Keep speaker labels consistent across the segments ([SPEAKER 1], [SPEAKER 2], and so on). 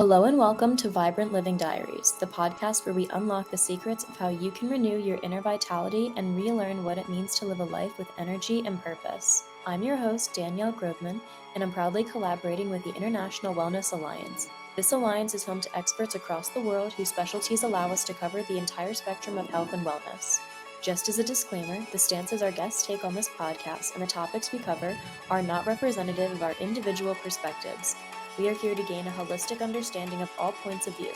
[SPEAKER 1] Hello and welcome to Vibrant Living Diaries, the podcast where we unlock the secrets of how you can renew your inner vitality and relearn what it means to live a life with energy and purpose. I'm your host, Danielle Grobman, and I'm proudly collaborating with the International Wellness Alliance. This alliance is home to experts across the world whose specialties allow us to cover the entire spectrum of health and wellness. Just as a disclaimer, the stances our guests take on this podcast and the topics we cover are not representative of our individual perspectives. We are here to gain a holistic understanding of all points of view.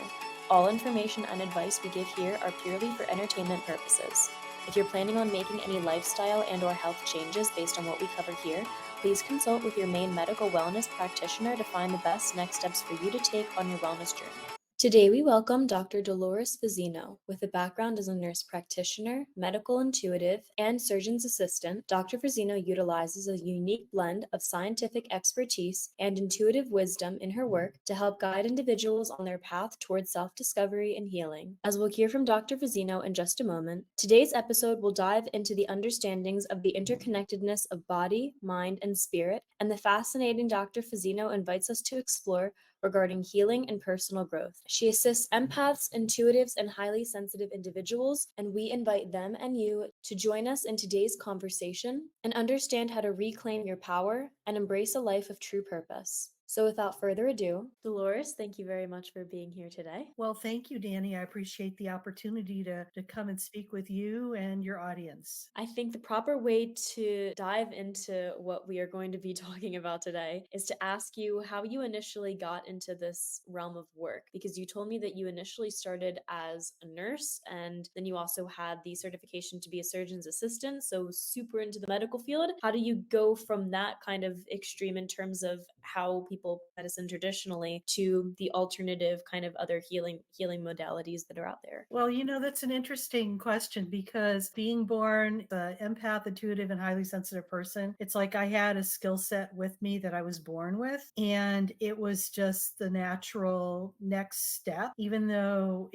[SPEAKER 1] All information and advice we give here are purely for entertainment purposes. If you're planning on making any lifestyle and/or health changes based on what we cover here, please consult with your main medical wellness practitioner to find the best next steps for you to take on your wellness journey. Today we welcome Dr. Dolores Fazzino. With a background as a nurse practitioner, medical intuitive, and surgeon's assistant, Dr. Fazzino utilizes a unique blend of scientific expertise and intuitive wisdom in her work to help guide individuals on their path towards self-discovery and healing. As we'll hear from Dr. Fazzino in just a moment, today's episode will dive into the understandings of the interconnectedness of body, mind, and spirit, and the fascinating Dr. Fazzino invites us to explore regarding healing and personal growth. She assists empaths, intuitives, and highly sensitive individuals, and we invite them and you to join us in today's conversation and understand how to reclaim your power and embrace a life of true purpose. So without further ado, Dolores, thank you very much for being here today.
[SPEAKER 2] Well, thank you, Danny. I appreciate the opportunity to come and speak with you and your audience.
[SPEAKER 1] I think the proper way to dive into what we are going to be talking about today is to ask you how you initially got into this realm of work, because you told me that you initially started as a nurse and then you also had the certification to be a surgeon's assistant, so super into the medical field. How do you go from that kind of extreme in terms of how people medicine traditionally to the alternative kind of other healing modalities that are out there?
[SPEAKER 2] Well, that's an interesting question because being born an empath, intuitive, and highly sensitive person, it's like I had a skill set with me that I was born with. And it was just the natural next step, even though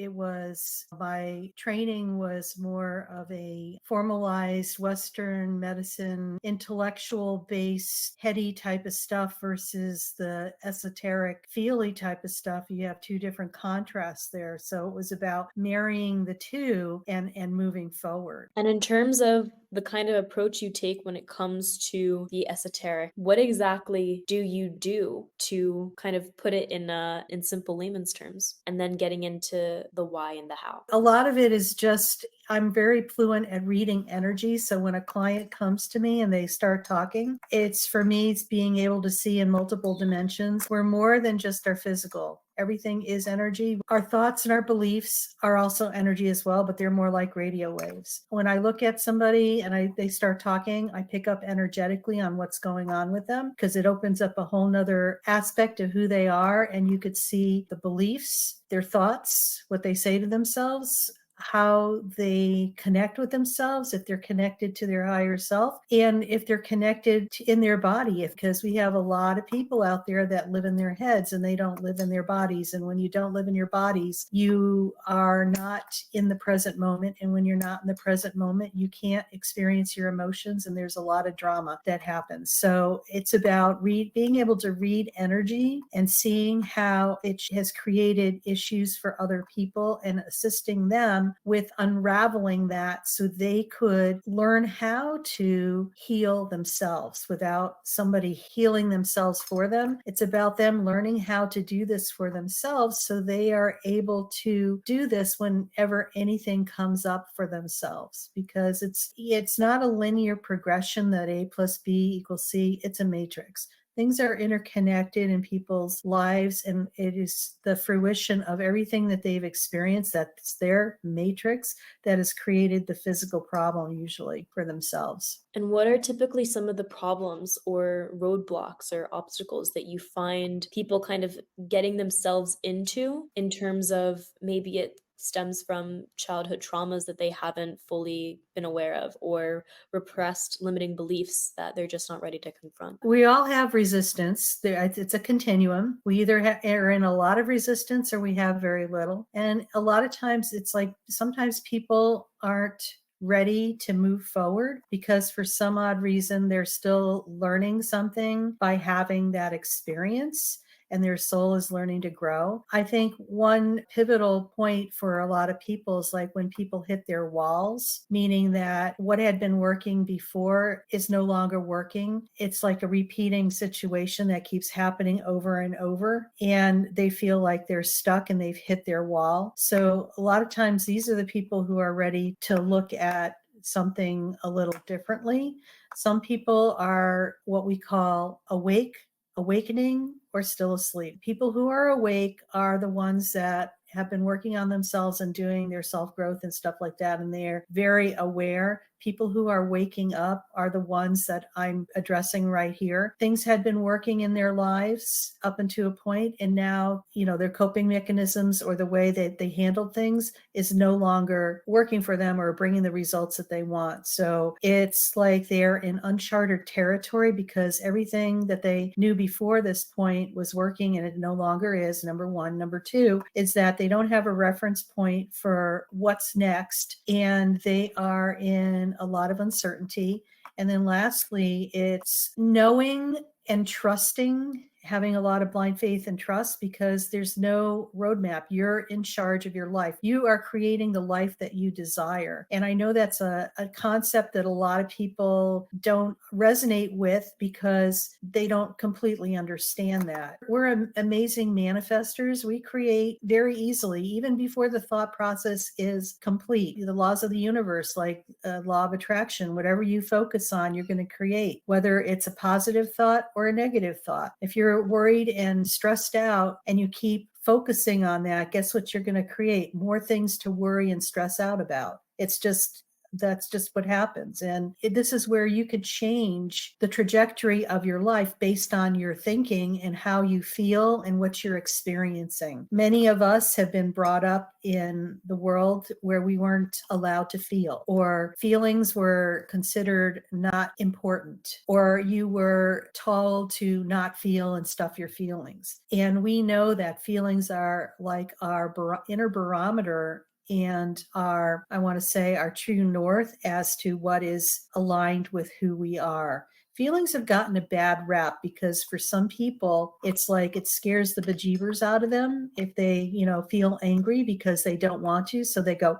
[SPEAKER 2] my training was more of a formalized Western medicine, intellectual based, heady type of stuff versus the esoteric, feely type of stuff. You have two different contrasts there. So it was about marrying the two and moving forward.
[SPEAKER 1] And in terms of the kind of approach you take when it comes to the esoteric, what exactly do you do to kind of put it in simple layman's terms, and then getting into the why and the how?
[SPEAKER 2] A lot of it is just I'm very fluent at reading energy. So when a client comes to me and they start talking, for me, it's being able to see in multiple dimensions. We're more than just our physical. Everything is energy. Our thoughts and our beliefs are also energy as well, but they're more like radio waves. When I look at somebody and they start talking, I pick up energetically on what's going on with them because it opens up a whole nother aspect of who they are. And you could see the beliefs, their thoughts, what they say to themselves, how they connect with themselves, if they're connected to their higher self, and if they're connected in their body, because we have a lot of people out there that live in their heads and they don't live in their bodies. And when you don't live in your bodies, you are not in the present moment. And when you're not in the present moment, you can't experience your emotions. And there's a lot of drama that happens. So it's about being able to read energy and seeing how it has created issues for other people and assisting them with unraveling that so they could learn how to heal themselves without somebody healing themselves for them. It's about them learning how to do this for themselves so they are able to do this whenever anything comes up for themselves, because it's not a linear progression that A plus B equals C. It's a matrix. Things are interconnected in people's lives, and it is the fruition of everything that they've experienced, that's their matrix, that has created the physical problem usually for themselves.
[SPEAKER 1] And what are typically some of the problems or roadblocks or obstacles that you find people kind of getting themselves into in terms of maybe it stems from childhood traumas that they haven't fully been aware of, or repressed limiting beliefs that they're just not ready to confront?
[SPEAKER 2] We all have resistance. It's a continuum. We either are in a lot of resistance or we have very little. And a lot of times it's like sometimes people aren't ready to move forward because for some odd reason they're still learning something by having that experience. and their soul is learning to grow. I think one pivotal point for a lot of people is like when people hit their walls, meaning that what had been working before is no longer working. It's like a repeating situation that keeps happening over and over, and they feel like they're stuck and they've hit their wall. So a lot of times these are the people who are ready to look at something a little differently. Some people are what we call awakening, or still asleep. People who are awake are the ones that have been working on themselves and doing their self-growth and stuff like that, and they're very aware. People who are waking up are the ones that I'm addressing right here. Things had been working in their lives up until a point, and now, their coping mechanisms or the way that they handled things is no longer working for them or bringing the results that they want. So it's like they're in uncharted territory because everything that they knew before this point was working and it no longer is, number one. Number two is that they don't have a reference point for what's next, and they are in a lot of uncertainty. And then lastly, it's knowing and trusting, having a lot of blind faith and trust, because there's no roadmap. You're in charge of your life. You are creating the life that you desire. And I know that's a concept that a lot of people don't resonate with because they don't completely understand that. We're amazing manifestors. We create very easily, even before the thought process is complete. The laws of the universe, like law of attraction, whatever you focus on, you're going to create, whether it's a positive thought or a negative thought. If you're worried and stressed out and you keep focusing on that, guess what you're going to create? More things to worry and stress out about. That's just what happens. And this is where you could change the trajectory of your life based on your thinking and how you feel and what you're experiencing. Many of us have been brought up in the world where we weren't allowed to feel, or feelings were considered not important, or you were told to not feel and stuff your feelings. And we know that feelings are like our inner barometer and our true north as to what is aligned with who we are. Feelings have gotten a bad rap because for some people, it's like it scares the bejeebers out of them if they, feel angry because they don't want to. So they go,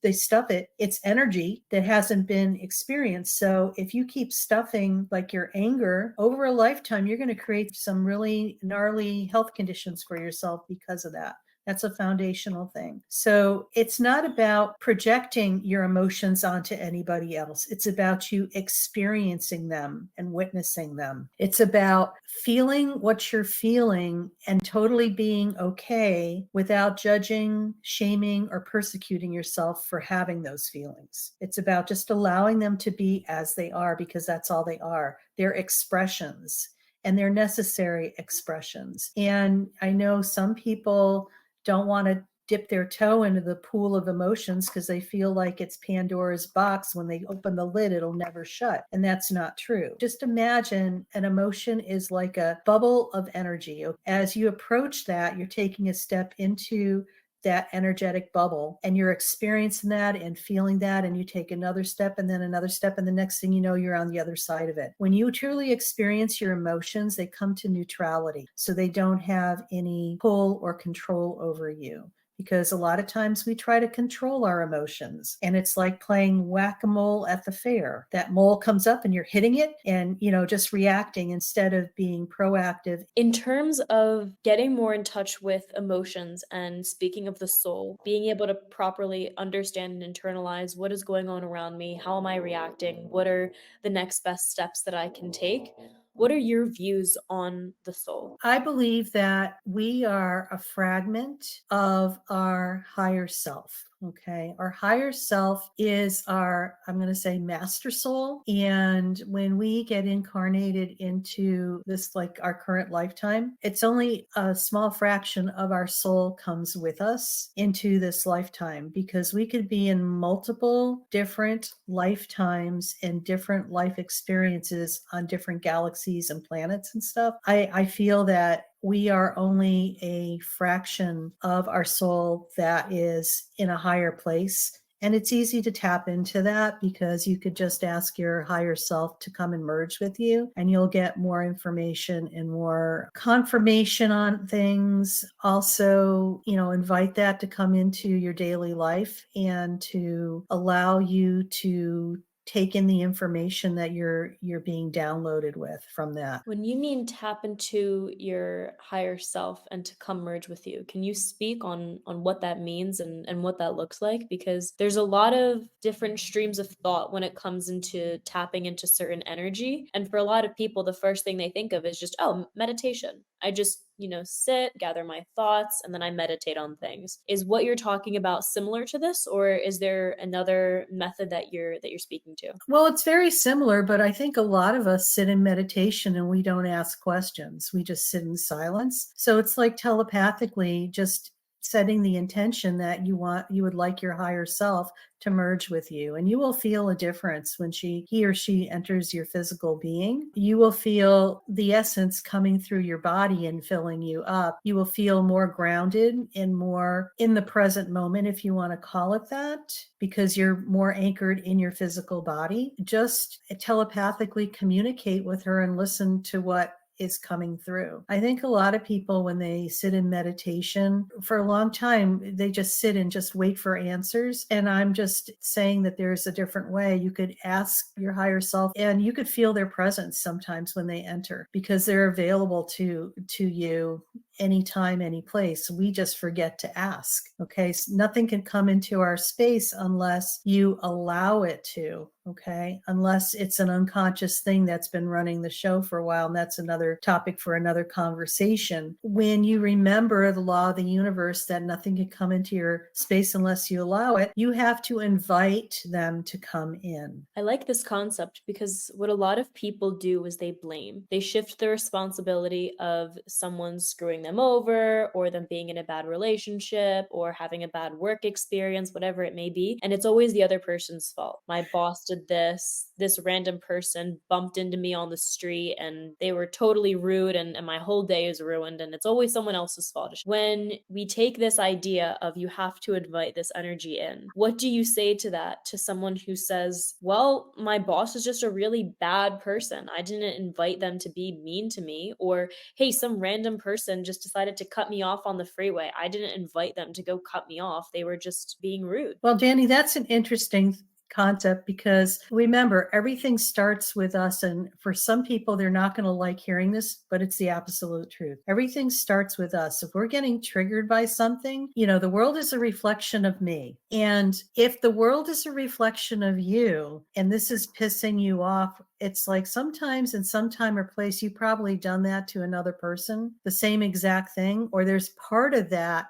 [SPEAKER 2] they stuff it. It's energy that hasn't been experienced. So if you keep stuffing like your anger over a lifetime, you're going to create some really gnarly health conditions for yourself because of that. That's a foundational thing. So it's not about projecting your emotions onto anybody else. It's about you experiencing them and witnessing them. It's about feeling what you're feeling and totally being okay without judging, shaming, or persecuting yourself for having those feelings. It's about just allowing them to be as they are, because that's all they are. They're expressions, and they're necessary expressions. And I know some people don't want to dip their toe into the pool of emotions because they feel like it's Pandora's box. When they open the lid, it'll never shut. And that's not true. Just imagine an emotion is like a bubble of energy. As you approach that, you're taking a step into that energetic bubble and you're experiencing that and feeling that, and you take another step and then another step, and the next thing you know, you're on the other side of it. When you truly experience your emotions, they come to neutrality, so they don't have any pull or control over you. Because a lot of times we try to control our emotions, and it's like playing whack-a-mole at the fair. That mole comes up and you're hitting it and, just reacting instead of being proactive.
[SPEAKER 1] In terms of getting more in touch with emotions and speaking of the soul, being able to properly understand and internalize what is going on around me, how am I reacting, what are the next best steps that I can take? What are your views on the soul?
[SPEAKER 2] I believe that we are a fragment of our higher self. Okay. Our higher self is our, I'm going to say, master soul. And when we get incarnated into this, like our current lifetime, it's only a small fraction of our soul comes with us into this lifetime, because we could be in multiple different lifetimes and different life experiences on different galaxies and planets and stuff. I feel that we are only a fraction of our soul that is in a higher place And it's easy to tap into that because you could just ask your higher self to come and merge with you, and you'll get more information and more confirmation on things. Also, invite that to come into your daily life and to allow you to take in the information that you're being downloaded with from that.
[SPEAKER 1] When you mean tap into your higher self and to come merge with you, can you speak on what that means and what that looks like? Because there's a lot of different streams of thought when it comes into tapping into certain energy. And for a lot of people, the first thing they think of is just, oh, meditation. I just, sit, gather my thoughts, and then I meditate on things. Is what you're talking about similar to this, or is there another method that you're speaking to?
[SPEAKER 2] Well, it's very similar, but I think a lot of us sit in meditation and we don't ask questions. We just sit in silence. So it's like telepathically just setting the intention that you would like your higher self to merge with you, and you will feel a difference when he or she enters your physical being. You will feel the essence coming through your body and filling you up. You will feel more grounded and more in the present moment, if you want to call it that, because you're more anchored in your physical body. Just telepathically communicate with her and listen to what is coming through. I think a lot of people, when they sit in meditation for a long time, they just sit and just wait for answers. And I'm just saying that there's a different way. You could ask your higher self, and you could feel their presence sometimes when they enter, because they're available to you anytime, any place. We just forget to ask. Okay. So nothing can come into our space unless you allow it to. Okay. Unless it's an unconscious thing that's been running the show for a while. And that's another topic for another conversation. When you remember the law of the universe that nothing can come into your space unless you allow it, you have to invite them to come in.
[SPEAKER 1] I like this concept because what a lot of people do is they blame. They shift the responsibility of someone screwing them over, or them being in a bad relationship, or having a bad work experience, whatever it may be. And it's always the other person's fault. My boss did this random person bumped into me on the street and they were totally rude, and my whole day is ruined, and it's always someone else's fault. When we take this idea of you have to invite this energy in, what do you say to that, to someone who says, well, my boss is just a really bad person. I didn't invite them to be mean to me. Or, hey, some random person just decided to cut me off on the freeway. I didn't invite them to go cut me off. They were just being rude.
[SPEAKER 2] Well, Danny, that's an interesting concept, because remember, everything starts with us. And for some people, they're not going to like hearing this, but it's the absolute truth. Everything starts with us. If we're getting triggered by something, the world is a reflection of me. And if the world is a reflection of you and this is pissing you off, it's like sometimes in some time or place, you've probably done that to another person, the same exact thing, or there's part of that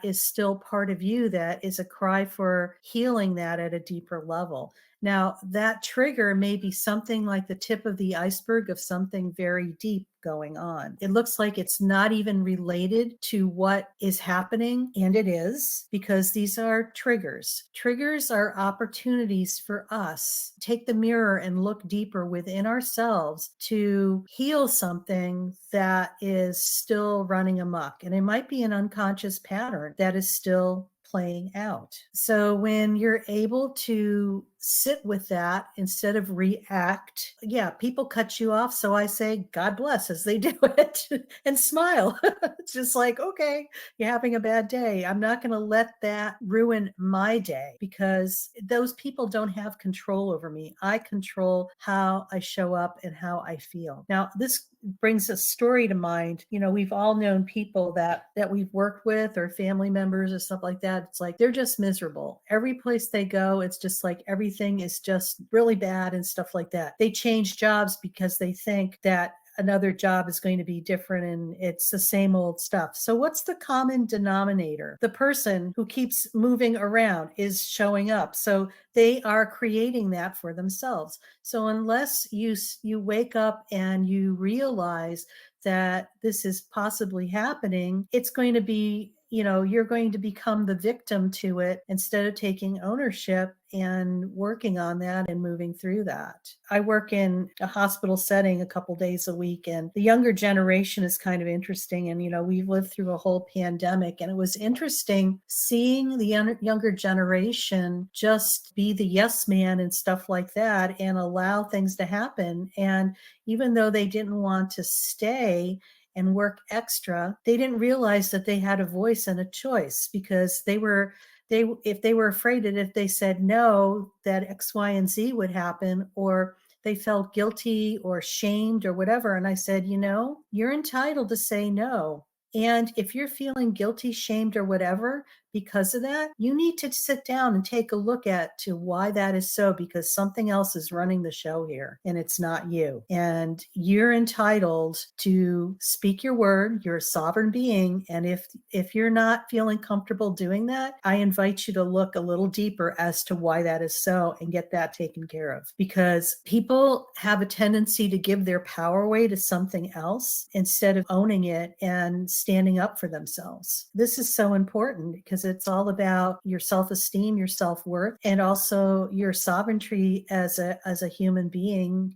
[SPEAKER 2] is still part of you that is a cry for healing that at a deeper level. Now, that trigger may be something like the tip of the iceberg of something very deep going on. It looks like it's not even related to what is happening, and it is, because these are triggers. Triggers are opportunities for us to take the mirror and look deeper within ourselves to heal something that is still running amok. And it might be an unconscious pattern that is still playing out. So when you're able to sit with that instead of react, yeah, people cut you off. So I say, God bless as they do it and smile. It's just like, okay, you're having a bad day. I'm not going to let that ruin my day, because those people don't have control over me. I control how I show up and how I feel. Now, this brings a story to mind. We've all known people that we've worked with, or family members or stuff like that. It's like they're just miserable. Every place they go, it's just like everything is just really bad and stuff like that. They change jobs because they think that another job is going to be different and it's the same old stuff. So what's the common denominator? The person who keeps moving around is showing up. So they are creating that for themselves. So unless you wake up and you realize that this is possibly happening, it's going to be you're going to become the victim to it instead of taking ownership and working on that and moving through that. I work in a hospital setting a couple days a week, and the younger generation is kind of interesting. And, we've lived through a whole pandemic, and it was interesting seeing the younger generation just be the yes man and stuff like that and allow things to happen. And even though they didn't want to stay and work extra, they didn't realize that they had a voice and a choice, because if they were afraid that if they said no, that X, Y, and Z would happen, or they felt guilty or shamed or whatever. And I said, you're entitled to say no. And if you're feeling guilty, shamed, or whatever because of that, you need to sit down and take a look at to why that is so, because something else is running the show here and it's not you. And you're entitled to speak your word. You're a sovereign being. And if you're not feeling comfortable doing that, I invite you to look a little deeper as to why that is so and get that taken care of. Because people have a tendency to give their power away to something else instead of owning it and standing up for themselves. This is so important because it's all about your self-esteem, your self-worth, and also your sovereignty as a human being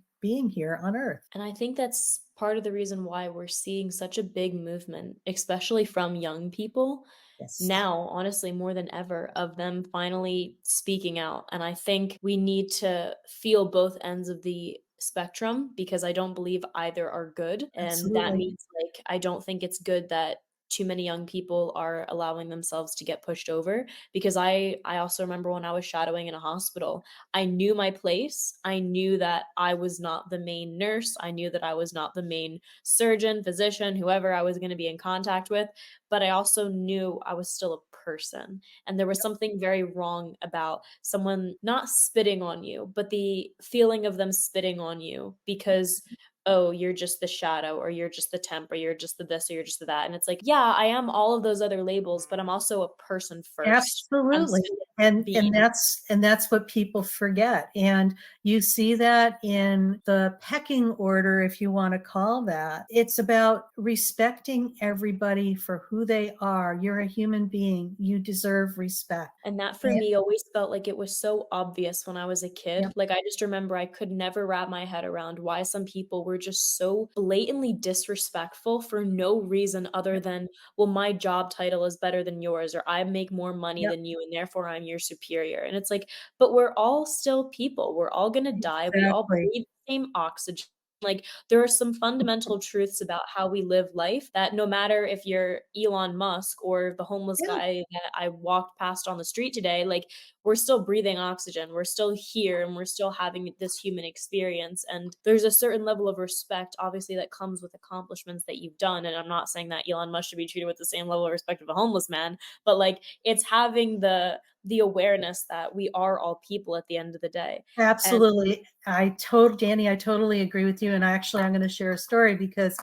[SPEAKER 2] here on earth.
[SPEAKER 1] And I think that's part of the reason why we're seeing such a big movement, especially from young people
[SPEAKER 2] Yes.
[SPEAKER 1] now, honestly, more than ever, of them finally speaking out. And I think we need to feel both ends of the spectrum, because I don't believe either are good. And that
[SPEAKER 2] Absolutely.
[SPEAKER 1] means, like, I don't think it's good that too many young people are allowing themselves to get pushed over, because I also remember when I was shadowing in a hospital, I knew my place. I knew that I was not the main nurse. I knew that I was not the main surgeon, physician, whoever I was going to be in contact with, but I also knew I was still a person. And there was something very wrong about someone not spitting on you, but the feeling of them spitting on you because, oh, you're just the shadow, or you're just the temp, or you're just the this, or you're just the that. And it's like, yeah, I am all of those other labels, but I'm also a person first. I'm
[SPEAKER 2] Absolutely.
[SPEAKER 1] still a
[SPEAKER 2] And
[SPEAKER 1] being.
[SPEAKER 2] that's what people forget. And you see that in the pecking order, if you want to call that. It's about respecting everybody for who they are. You're a human being. You deserve respect.
[SPEAKER 1] And that for
[SPEAKER 2] And-
[SPEAKER 1] me always felt like it was so obvious when I was a kid.
[SPEAKER 2] Yep,
[SPEAKER 1] Like, I just remember I could never wrap my head around why some people were just so blatantly disrespectful for no reason other
[SPEAKER 2] yep,
[SPEAKER 1] than, well, my job title is better than yours, or I make more money
[SPEAKER 2] yep,
[SPEAKER 1] than you, and therefore I'm your superior. And it's like, but we're all still people. We're all gonna die. We all
[SPEAKER 2] exactly.
[SPEAKER 1] breathe the same oxygen. Like, there are some fundamental truths about how we live life that no matter if you're Elon Musk or the homeless
[SPEAKER 2] Yeah,
[SPEAKER 1] guy that I walked past on the street today, like, we're still breathing oxygen. We're still here and we're still having this human experience. And there's a certain level of respect, obviously, that comes with accomplishments that you've done. And I'm not saying that Elon Musk should be treated with the same level of respect of a homeless man, but like, it's having the awareness that we are all people at the end of the day. And
[SPEAKER 2] absolutely. Danny, I totally agree with you. And I'm going to share a story because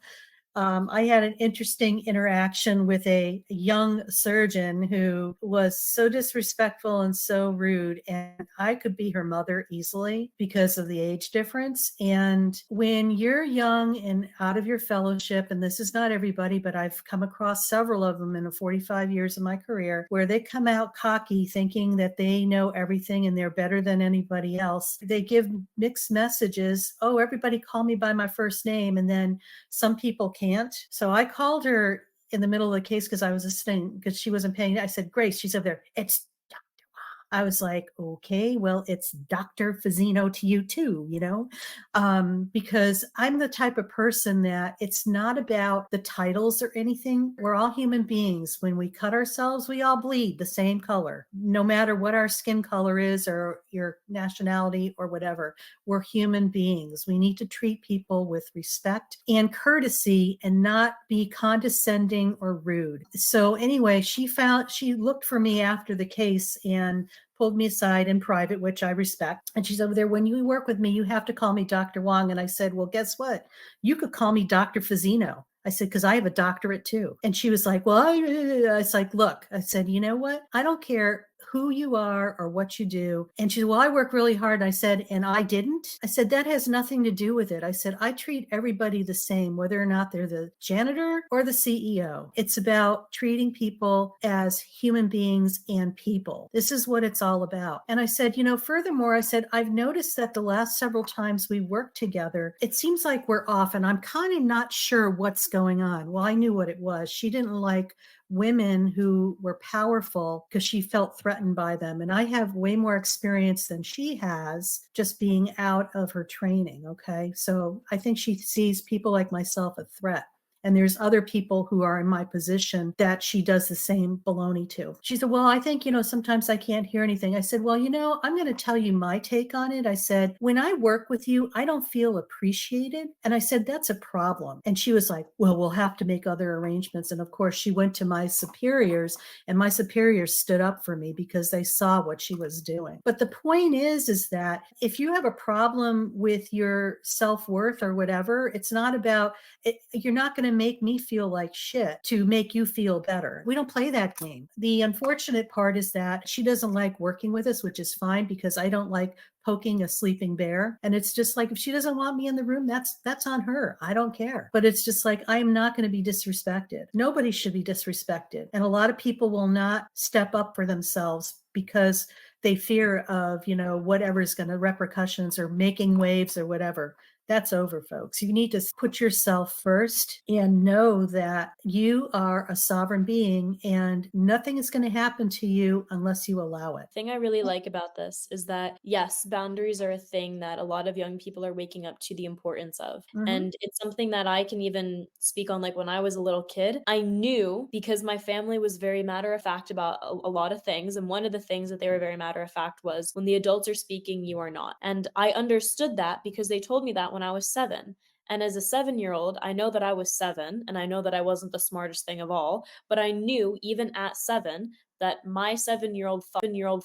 [SPEAKER 2] I had an interesting interaction with a young surgeon who was so disrespectful and so rude, and I could be her mother easily because of the age difference. And when you're young and out of your fellowship, and this is not everybody, but I've come across several of them in the 45 years of my career, where they come out cocky thinking that they know everything and they're better than anybody else. They give mixed messages. Oh, everybody call me by my first name. And then some people can't. So I called her in the middle of the case because I was assisting because she wasn't paying. I said, Grace, she's over there. It's I was like, okay, well, it's Dr. Fazzino to you too, because I'm the type of person that it's not about the titles or anything. We're all human beings. When we cut ourselves, we all bleed the same color, no matter what our skin color is or your nationality or whatever. We're human beings. We need to treat people with respect and courtesy and not be condescending or rude. So anyway, she looked for me after the case and pulled me aside in private, which I respect. And she's over there, when you work with me, you have to call me Dr. Wong. And I said, well, guess what? You could call me Dr. Fazzino. I said, because I have a doctorate too. And she was like, well, I was like, look, I said, you know what? I don't care who you are or what you do. And she said, well, I work really hard. And I said, and I didn't. I said, that has nothing to do with it. I said, I treat everybody the same, whether or not they're the janitor or the CEO. It's about treating people as human beings and people. This is what it's all about. And I said, furthermore, I said, I've noticed that the last several times we worked together, it seems like we're off and I'm kind of not sure what's going on. Well, I knew what it was. She didn't like women who were powerful because she felt threatened by them. And I have way more experience than she has just being out of her training. Okay. So I think she sees people like myself a threat. And there's other people who are in my position that she does the same baloney to. She said, well, I think, sometimes I can't hear anything. I said, well, I'm going to tell you my take on it. I said, when I work with you, I don't feel appreciated. And I said, that's a problem. And she was like, well, we'll have to make other arrangements. And of course, she went to my superiors and my superiors stood up for me because they saw what she was doing. But the point is that if you have a problem with your self-worth or whatever, it's not about it, you're not going to make me feel like shit to make you feel better. We don't play that game. The unfortunate part is that she doesn't like working with us, which is fine because I don't like poking a sleeping bear. And it's just like, if she doesn't want me in the room, that's on her. I don't care. But it's just like, I'm not going to be disrespected. Nobody should be disrespected. And a lot of people will not step up for themselves because they fear of, whatever's going to repercussions or making waves or whatever. That's over, folks. You need to put yourself first and know that you are a sovereign being and nothing is going to happen to you unless you allow it.
[SPEAKER 1] The thing I really like about this is that, yes, boundaries are a thing that a lot of young people are waking up to the importance of.
[SPEAKER 2] Mhm.
[SPEAKER 1] And it's something that I can even speak on. Like when I was a little kid, I knew because my family was very matter of fact about a lot of things. And one of the things that they were very matter of fact was when the adults are speaking, you are not. And I understood that because they told me that when I was 7. And as a 7-year-old, I know that I was 7 and I know that I wasn't the smartest thing of all, but I knew even at 7 that my 7-year-old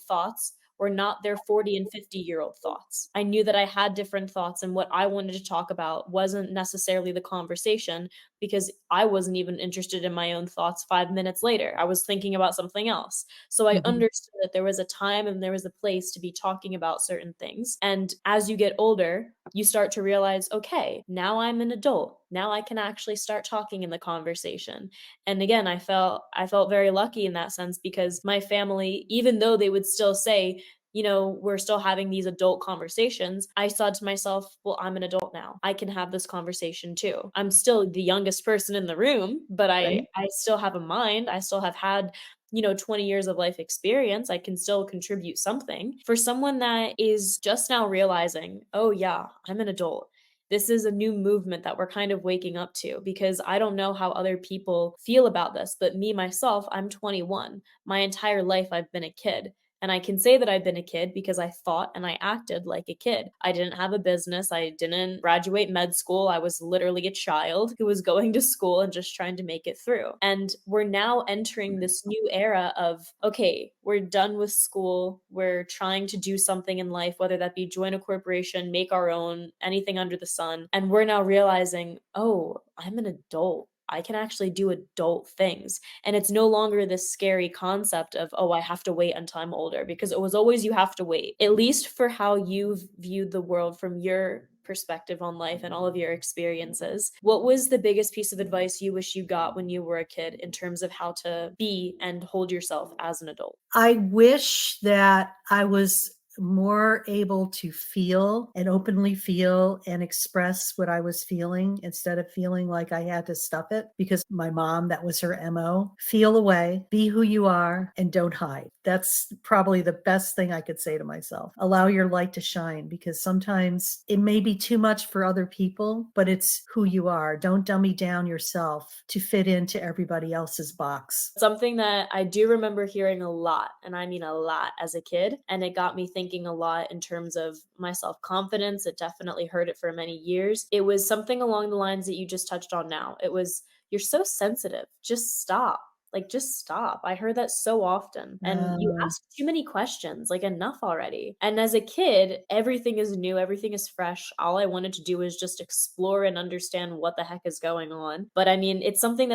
[SPEAKER 1] thoughts were not their 40 and 50-year-old thoughts. I knew that I had different thoughts and what I wanted to talk about wasn't necessarily the conversation because I wasn't even interested in my own thoughts 5 minutes later. I was thinking about something else. So I understood that there was a time and there was a place to be talking about certain things. And as you get older, you start to realize, okay, now I'm an adult. Now I can actually start talking in the conversation. And again, I felt very lucky in that sense because my family, even though they would still say, we're still having these adult conversations, I thought to myself, well, I'm an adult now. I can have this conversation too. I'm still the youngest person in the room, but I
[SPEAKER 2] Right?
[SPEAKER 1] I still have a mind. I still have had 20 years of life experience. I can still contribute something. For someone that is just now realizing, oh yeah, I'm an adult. This is a new movement that we're kind of waking up to because I don't know how other people feel about this, but me myself, I'm 21. My entire life I've been a kid. And I can say that I've been a kid because I thought and I acted like a kid. I didn't have a business. I didn't graduate med school. I was literally a child who was going to school and just trying to make it through. And we're now entering this new era of, okay, we're done with school. We're trying to do something in life, whether that be join a corporation, make our own, anything under the sun. And we're now realizing, oh, I'm an adult. I can actually do adult things. And it's no longer this scary concept of, oh, I have to wait until I'm older, because it was always you have to wait, at least for how you've viewed the world from your perspective on life and all of your experiences. What was the biggest piece of advice you wish you got when you were a kid in terms of how to be and hold yourself as an adult?
[SPEAKER 2] I wish that I was more able to feel and openly feel and express what I was feeling instead of feeling like I had to stuff it, because my mom, that was her MO. Feel away, be who you are, and don't hide. That's probably the best thing I could say to myself. Allow your light to shine, because sometimes it may be too much for other people, but it's who you are. Don't dummy down yourself to fit into everybody else's box.
[SPEAKER 1] Something that I do remember hearing a lot, and I mean a lot as a kid, and it got me thinking a lot in terms of my self-confidence. It definitely hurt it for many years. It was something along the lines that you just touched on now. It was, you're so sensitive. Just stop. Like, just stop. I heard that so often. And you
[SPEAKER 2] Uh,
[SPEAKER 1] ask too many questions, like, enough already. And as a kid, everything is new, everything is fresh. All I wanted to do was just explore and understand what the heck is going on. But I mean, it's something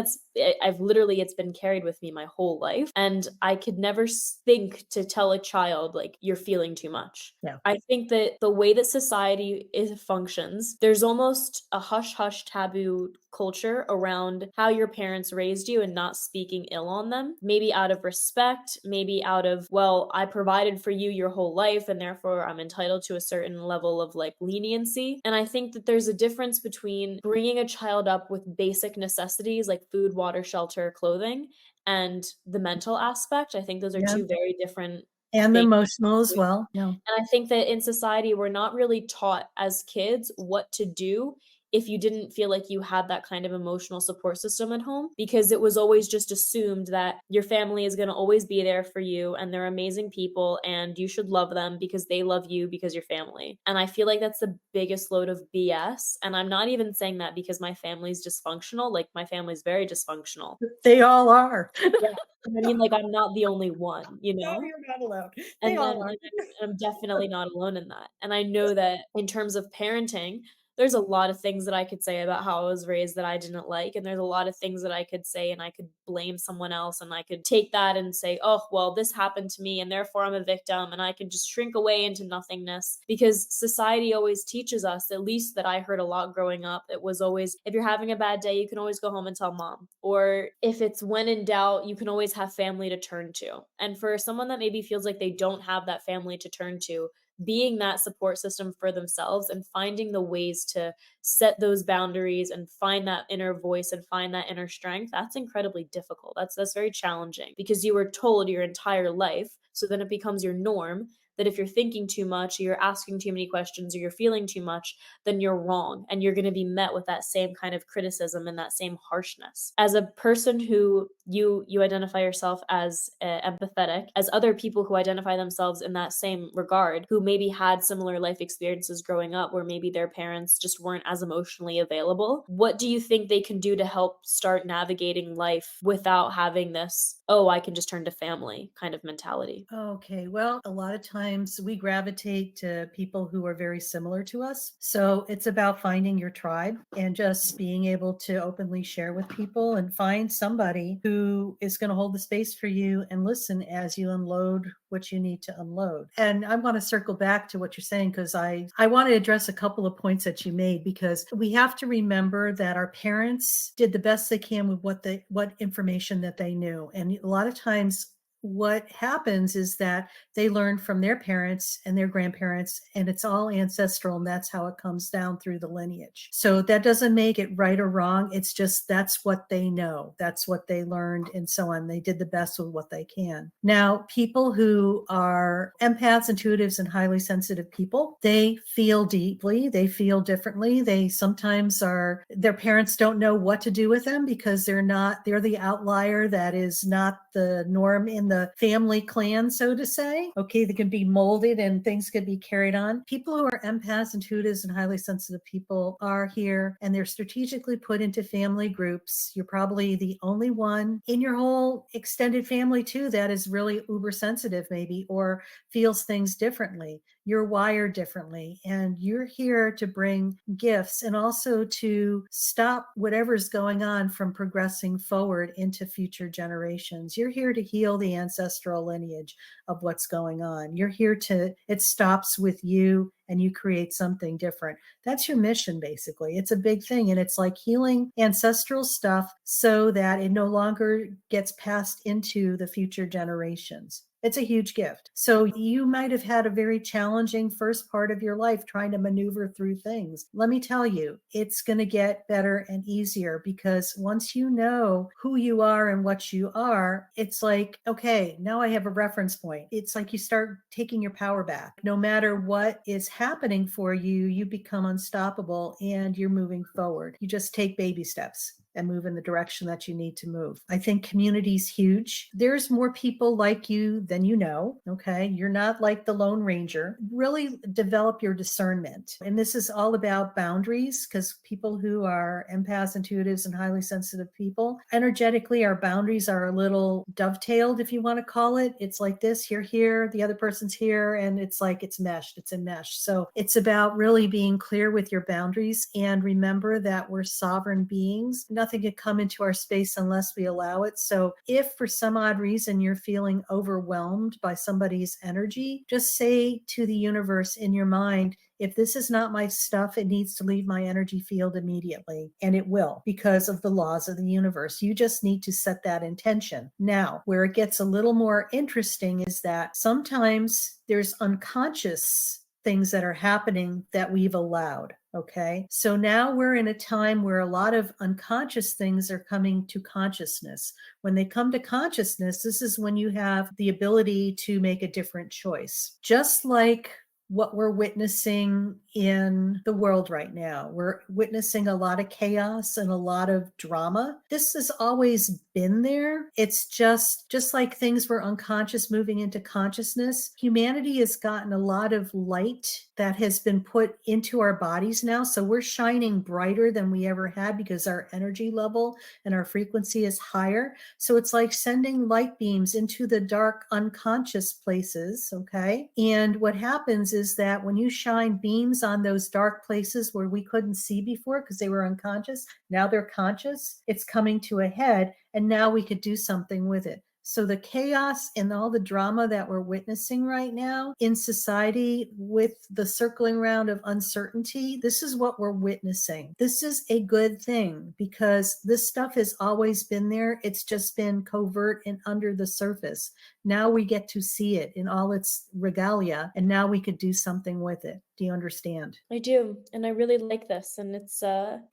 [SPEAKER 1] I've literally, it's been carried with me my whole life. And I could never think to tell a child, like, you're feeling too much.
[SPEAKER 2] yeah.
[SPEAKER 1] I think that the way that society functions, there's almost a hush hush taboo culture around how your parents raised you and not speaking ill on them. Maybe out of respect, maybe out of, well, I provided for you your whole life and therefore I'm entitled to a certain level of like leniency. And I think that there's a difference between bringing a child up with basic necessities like food, water, shelter, clothing, and the mental aspect. I think those are
[SPEAKER 2] Yeah.
[SPEAKER 1] two very different
[SPEAKER 2] And the
[SPEAKER 1] things.
[SPEAKER 2] emotional as well. Yeah.
[SPEAKER 1] And I think that in society, we're not really taught as kids what to do if you didn't feel like you had that kind of emotional support system at home, because it was always just assumed that your family is going to always be there for you and they're amazing people and you should love them because they love you because you're family. And I feel like that's the biggest load of BS. And I'm not even saying that because my family's dysfunctional. Like, my family's very dysfunctional.
[SPEAKER 2] They all are.
[SPEAKER 1] Yeah. I mean, like, I'm not the only one, you
[SPEAKER 2] No,
[SPEAKER 1] know?
[SPEAKER 2] you're not alone. They
[SPEAKER 1] And then
[SPEAKER 2] all are.
[SPEAKER 1] I'm definitely not alone in that, and I know that in terms of parenting, there's a lot of things that I could say about how I was raised that I didn't like, and there's a lot of things that I could say and I could blame someone else, and I could take that and say, "Oh, well, this happened to me, and therefore I'm a victim," and I could just shrink away into nothingness because society always teaches us, at least that I heard a lot growing up, it was always, "If you're having a bad day, you can always go home and tell mom," or if it's when in doubt, you can always have family to turn to. And for someone that maybe feels like they don't have that family to turn to, being that support system for themselves and finding the ways to set those boundaries and find that inner voice and find that inner strength, that's incredibly difficult. That's very challenging because you were told your entire life, so then it becomes your norm that if you're thinking too much, or you're asking too many questions, or you're feeling too much, then you're wrong and you're going to be met with that same kind of criticism and that same harshness. As a person who you identify yourself as empathetic, as other people who identify themselves in that same regard, who maybe had similar life experiences growing up where maybe their parents just weren't as emotionally available, what do you think they can do to help start navigating life without having this, oh, I can just turn to family kind of mentality?
[SPEAKER 2] Okay, well, a lot of times we gravitate to people who are very similar to us. So it's about finding your tribe and just being able to openly share with people and find somebody who is going to hold the space for you and listen as you unload what you need to unload. And I want to circle back to what you're saying because I want to address a couple of points that you made, because we have to remember that our parents did the best they can with what information that they knew. And a lot of times what happens is that they learn from their parents and their grandparents, and it's all ancestral, and that's how it comes down through the lineage. So that doesn't make it right or wrong. It's just that's what they know, that's what they learned, and so on. They did the best with what they can. Now, people who are empaths, intuitives, and highly sensitive people, they feel deeply, they feel differently. They sometimes are, their parents don't know what to do with them because they're the outlier that is not the norm in the family clan, so to say. Okay, they can be molded and things could be carried on. People who are empaths, intuitives, and highly sensitive people are here and they're strategically put into family groups. You're probably the only one in your whole extended family, too, that is really uber sensitive, maybe, or feels things differently. You're wired differently, and you're here to bring gifts and also to stop whatever's going on from progressing forward into future generations. You're here to heal the ancestral lineage of what's going on. You're here to, it stops with you and you create something different. That's your mission, basically. It's a big thing. And it's like healing ancestral stuff so that it no longer gets passed into the future generations. It's a huge gift. So you might have had a very challenging first part of your life trying to maneuver through things. Let me tell you, it's going to get better and easier, because once you know who you are and what you are, it's like, okay, now I have a reference point. It's like you start taking your power back. No matter what is happening for you, you become unstoppable and you're moving forward. You just take baby steps. and move in the direction that you need to move. I think community is huge. There's more people like you than you know, okay? You're not like the Lone Ranger. Really develop your discernment. And this is all about boundaries, because people who are empaths, intuitives, and highly sensitive people, energetically, our boundaries are a little dovetailed, if you want to call it. It's like this, you're here, the other person's here, and it's like it's meshed, it's enmeshed. So it's about really being clear with your boundaries, and remember that we're sovereign beings. Nothing can come into our space unless we allow it. So if for some odd reason you're feeling overwhelmed by somebody's energy, just say to the universe in your mind, if this is not my stuff, it needs to leave my energy field immediately. And it will, because of the laws of the universe. You just need to set that intention. Now, where it gets a little more interesting is that sometimes there's unconscious things that are happening that we've allowed. Okay. So now we're in a time where a lot of unconscious things are coming to consciousness. When they come to consciousness, this is when you have the ability to make a different choice. Just like what we're witnessing in the world right now. We're witnessing a lot of chaos and a lot of drama. This has always been there. It's just like things were unconscious moving into consciousness. Humanity has gotten a lot of light that has been put into our bodies now. So we're shining brighter than we ever had because our energy level and our frequency is higher. So it's like sending light beams into the dark, unconscious places. Okay. And what happens is that when you shine beams on those dark places where we couldn't see before because they were unconscious, now they're conscious, it's coming to a head, and now we could do something with it. So the chaos and all the drama that we're witnessing right now in society with the circling round of uncertainty, this is what we're witnessing. This is a good thing because this stuff has always been there. It's just been covert and under the surface. Now we get to see it in all its regalia, and now we could do something with it. Do you understand?
[SPEAKER 1] I do, and I really like this. And it's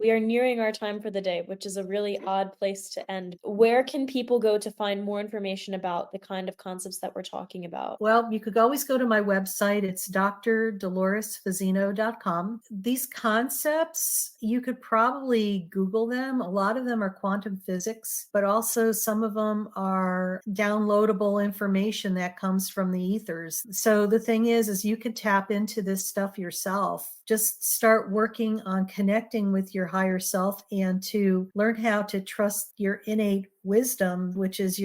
[SPEAKER 1] we are nearing our time for the day, which is a really odd place to end. Where can people go to find more information about the kind of concepts that we're talking about?
[SPEAKER 2] Well, you could always go to my website. It's drdoloresfazzino.com. These concepts, you could probably Google them. A lot of them are quantum physics, but also some of them are downloadable information that comes from the ethers. So the thing is you can tap into this stuff yourself. Just start working on connecting with your higher self and to learn how to trust your innate wisdom, which is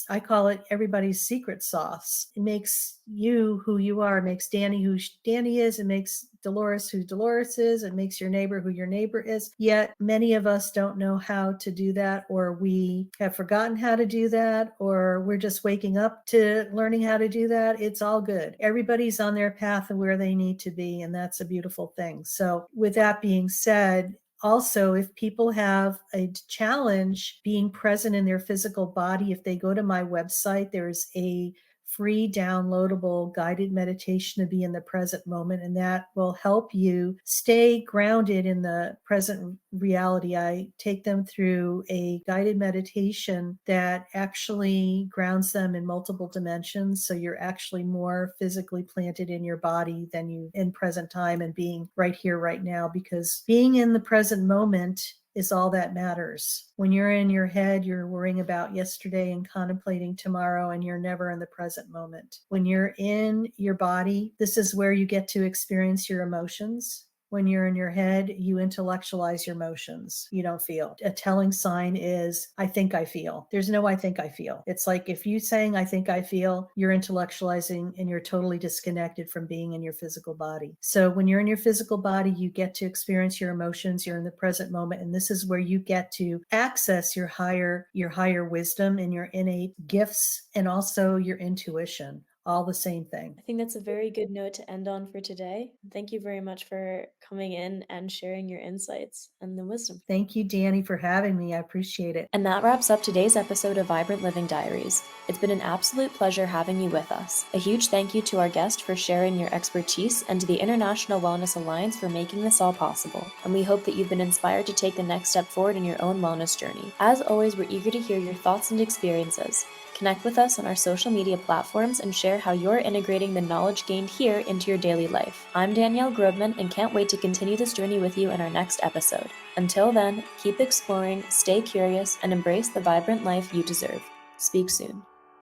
[SPEAKER 2] I call it everybody's secret sauce. It makes you who you are, it makes Danny who Danny is, it makes Dolores who Dolores is, it makes your neighbor who your neighbor is. Yet many of us don't know how to do that, or we have forgotten how to do that, or we're just waking up to learning how to do that. It's all good. Everybody's on their path of where they need to be, and that's a beautiful thing. So with that being said, also, if people have a challenge being present in their physical body, if they go to my website, there's a free downloadable guided meditation to be in the present moment, and that will help you stay grounded in the present reality. I take them through a guided meditation that actually grounds them in multiple dimensions, so you're actually more physically planted in your body than you in present time and being right here right now, because being in the present moment is all that matters. When you're in your head, you're worrying about yesterday and contemplating tomorrow, and you're never in the present moment. When you're in your body, this is where you get to experience your emotions. When you're in your head, you intellectualize your emotions. You don't feel. A telling sign is, I think I feel. There's no I think I feel. It's like if you saying I think I feel, you're intellectualizing and you're totally disconnected from being in your physical body. So when you're in your physical body, you get to experience your emotions. You're in the present moment. And this is where you get to access your higher wisdom and your innate gifts, and also your intuition. All the same thing.
[SPEAKER 1] I think that's a very good note to end on for today. Thank you very much for coming in and sharing your insights and the wisdom.
[SPEAKER 2] Thank you, Danny, for having me. I appreciate it.
[SPEAKER 1] And that wraps up today's episode of Vibrant Living Diaries. It's been an absolute pleasure having you with us. A huge thank you to our guest for sharing your expertise, and to the International Wellness Alliance for making this all possible. And we hope that you've been inspired to take the next step forward in your own wellness journey. As always, we're eager to hear your thoughts and experiences. Connect with us on our social media platforms and share how you're integrating the knowledge gained here into your daily life. I'm Danielle Grobman and can't wait to continue this journey with you in our next episode. Until then, keep exploring, stay curious, and embrace the vibrant life you deserve. Speak soon.